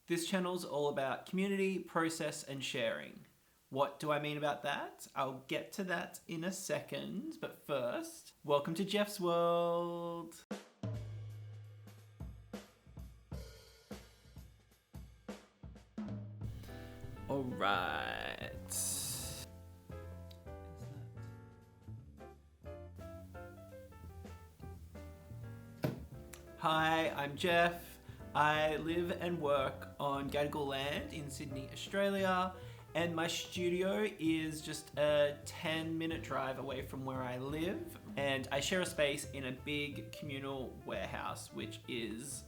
This channel's all about community, process, and sharing. What do I mean about that? I'll get to that in a second, but first, welcome to Jeff's World. All right. Hi, I'm Jeff. I live and work on Gadigal Land in Sydney, Australia, and my studio is just a 10-minute drive away from where I live, and I share a space in a big communal warehouse, which is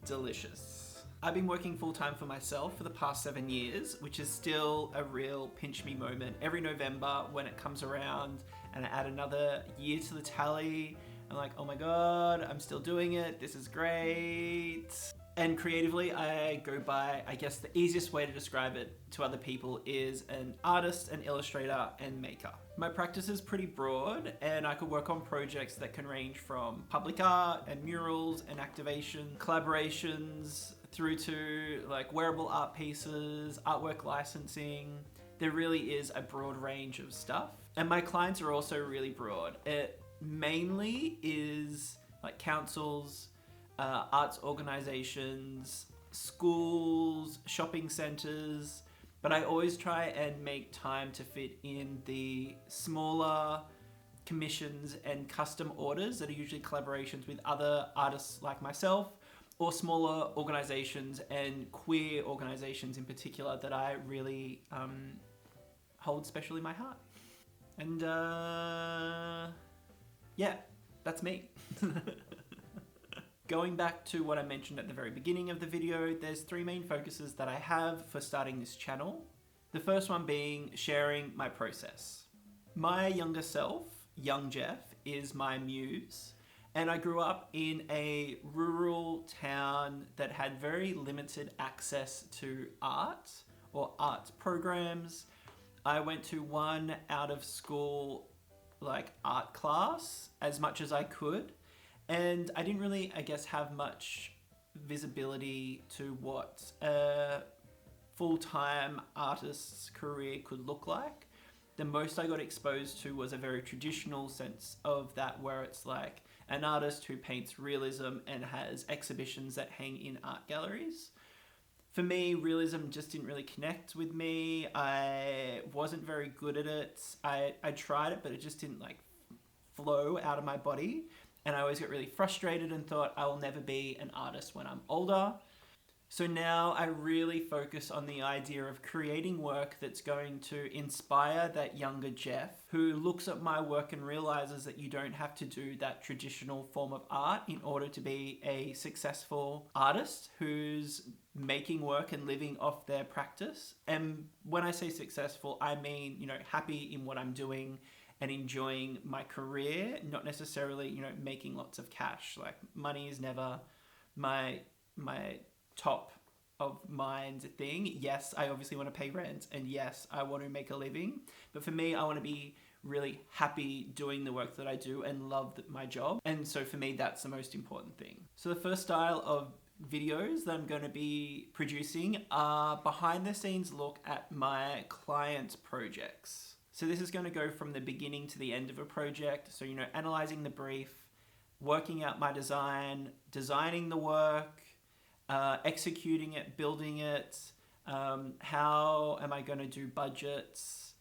delicious. I've been working full-time for myself for the past 7 years, which is still a real pinch me moment. Every November when it comes around and I add another year to the tally, I'm like, oh my God, I'm still doing it. This is great. And creatively, I go by, I guess the easiest way to describe it to other people is an artist, an illustrator, and maker. My practice is pretty broad, and I could work on projects that can range from public art and murals and activation, collaborations, through to like wearable art pieces, artwork licensing. There really is a broad range of stuff. And my clients are also really broad. It mainly is like councils, arts organizations, schools, shopping centers, but I always try and make time to fit in the smaller commissions and custom orders that are usually collaborations with other artists like myself, or smaller organizations and queer organizations in particular that I really hold special in my heart. And yeah, that's me. Going back to what I mentioned at the very beginning of the video, there's three main focuses that I have for starting this channel. The first one being sharing my process. My younger self, young Jeff, is my muse, and I grew up in a rural town that had very limited access to art or art programs. I went to one out of school like art class as much as I could. And I didn't really, I guess, have much visibility to what a full-time artist's career could look like. The most I got exposed to was a very traditional sense of that, where it's like an artist who paints realism and has exhibitions that hang in art galleries. For me, realism just didn't really connect with me. I wasn't very good at it. I tried it, but it just didn't like flow out of my body. And I always get really frustrated and thought I will never be an artist when I'm older. So now I really focus on the idea of creating work that's going to inspire that younger Jeff who looks at my work and realizes that you don't have to do that traditional form of art in order to be a successful artist who's making work and living off their practice. And when I say successful, I mean, happy in what I'm doing and enjoying my career, not necessarily, making lots of cash. Like, money is never my top of mind thing. Yes, I obviously want to pay rent, and yes, I want to make a living. But for me, I want to be really happy doing the work that I do and love my job. And so for me, that's the most important thing. So the first style of videos that I'm going to be producing are behind the scenes look at my client projects. So this is going to go from the beginning to the end of a project. So, analyzing the brief, working out my design, designing the work, executing it, building it, how am I going to do budgets,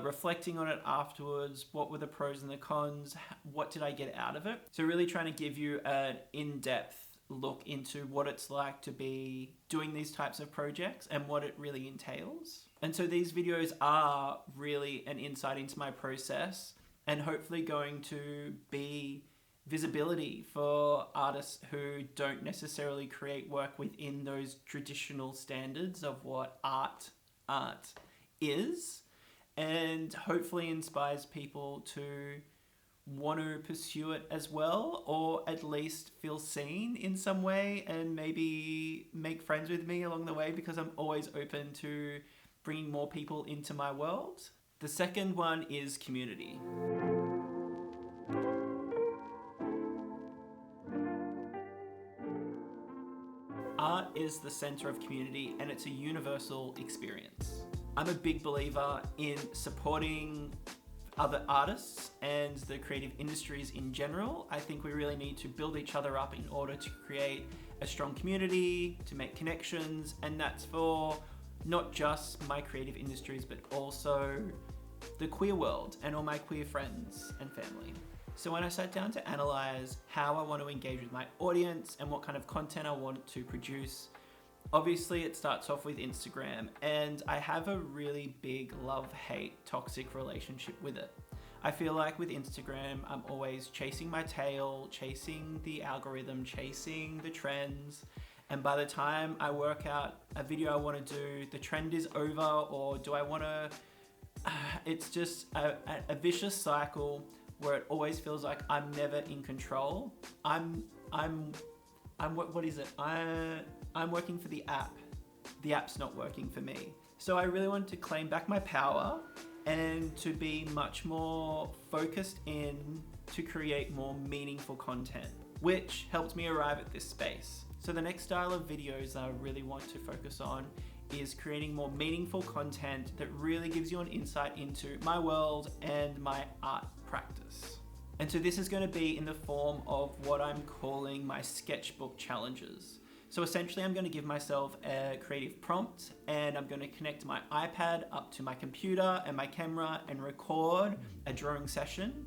reflecting on it afterwards, what were the pros and the cons, what did I get out of it? So really trying to give you an in-depth look into what it's like to be doing these types of projects and what it really entails. And so these videos are really an insight into my process and hopefully going to be visibility for artists who don't necessarily create work within those traditional standards of what art is, and hopefully inspires people to want to pursue it as well, or at least feel seen in some way and maybe make friends with me along the way, because I'm always open to bringing more people into my world. The second one is community. Art is the center of community and it's a universal experience. I'm a big believer in supporting other artists and the creative industries in general. I think we really need to build each other up in order to create a strong community, to make connections, and that's for not just my creative industries, but also the queer world and all my queer friends and family. So when I sat down to analyze how I want to engage with my audience and what kind of content I want to produce, obviously it starts off with Instagram, and I have a really big love-hate toxic relationship with it. I feel like with Instagram, I'm always chasing my tail, chasing the algorithm, chasing the trends. And by the time I work out a video I want to do, the trend is over, or do I want to... it's just a vicious cycle where it always feels like I'm never in control. What is it? I'm working for the app. The app's not working for me. So I really want to claim back my power and to be much more focused in to create more meaningful content, which helped me arrive at this space. So the next style of videos that I really want to focus on is creating more meaningful content that really gives you an insight into my world and my art practice. And so this is going to be in the form of what I'm calling my sketchbook challenges. So essentially I'm going to give myself a creative prompt and I'm going to connect my iPad up to my computer and my camera and record a drawing session.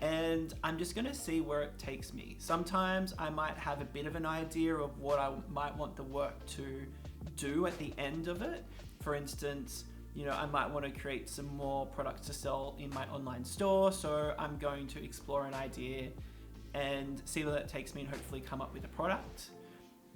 And I'm just going to see where it takes me. Sometimes I might have a bit of an idea of what I might want the work to do at the end of it. For instance, you know, I might want to create some more products to sell in my online store. So I'm going to explore an idea and see where that takes me and hopefully come up with a product.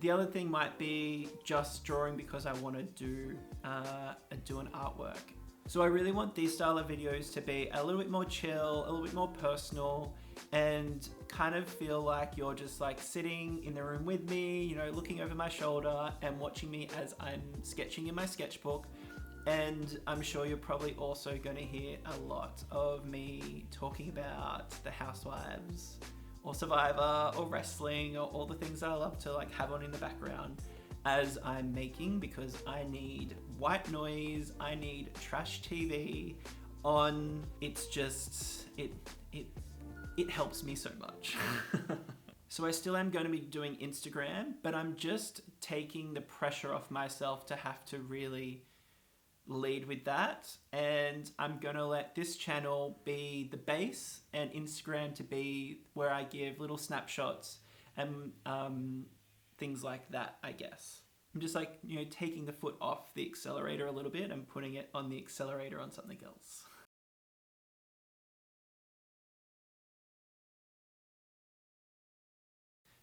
The other thing might be just drawing because I want to do an artwork. So I really want these style of videos to be a little bit more chill, a little bit more personal, and kind of feel like you're just like sitting in the room with me, you know, looking over my shoulder and watching me as I'm sketching in my sketchbook. And I'm sure you're probably also going to hear a lot of me talking about the Housewives or Survivor or wrestling or all the things that I love to like have on in the background as I'm making, because I need white noise, I need trash TV on. It's just, it helps me so much. So I still am going to be doing Instagram, but I'm just taking the pressure off myself to have to really lead with that, and I'm gonna let this channel be the base and Instagram to be where I give little snapshots and things like that, I guess. I'm just like, you know, taking the foot off the accelerator a little bit and putting it on the accelerator on something else.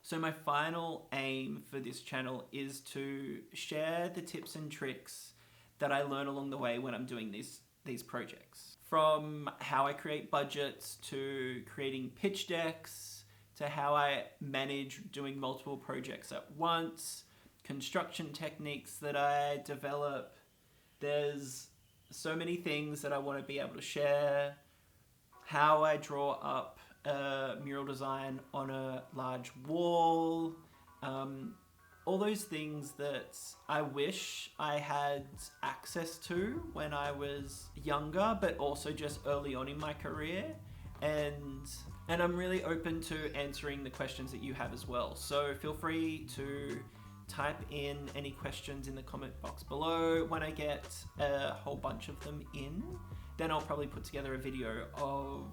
So my final aim for this channel is to share the tips and tricks that I learn along the way when I'm doing these projects. From how I create budgets to creating pitch decks to how I manage doing multiple projects at once, construction techniques that I develop. There's so many things that I want to be able to share. How I draw up a mural design on a large wall. All those things that I wish I had access to when I was younger, but also just early on in my career. And I'm really open to answering the questions that you have as well. So feel free to type in any questions in the comment box below. When I get a whole bunch of them in, then I'll probably put together a video of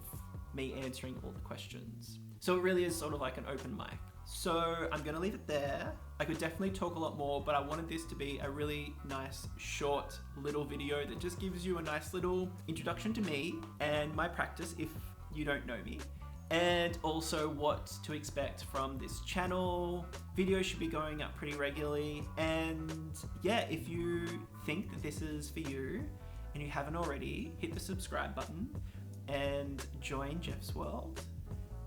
me answering all the questions. So it really is sort of like an open mic. So I'm gonna leave it there. I could definitely talk a lot more, but I wanted this to be a really nice, short little video that just gives you a nice little introduction to me and my practice if you don't know me, and also what to expect from this channel. Videos should be going up pretty regularly, and yeah, if you think that this is for you and you haven't already, hit the subscribe button and join Jeff's World.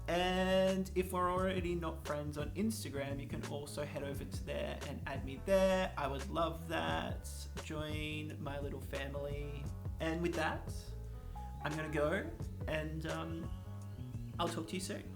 And if we're already not friends on Instagram, you can also head over to there and add me there. I would love that. Join my little family. And with that, I'm gonna go and I'll talk to you soon.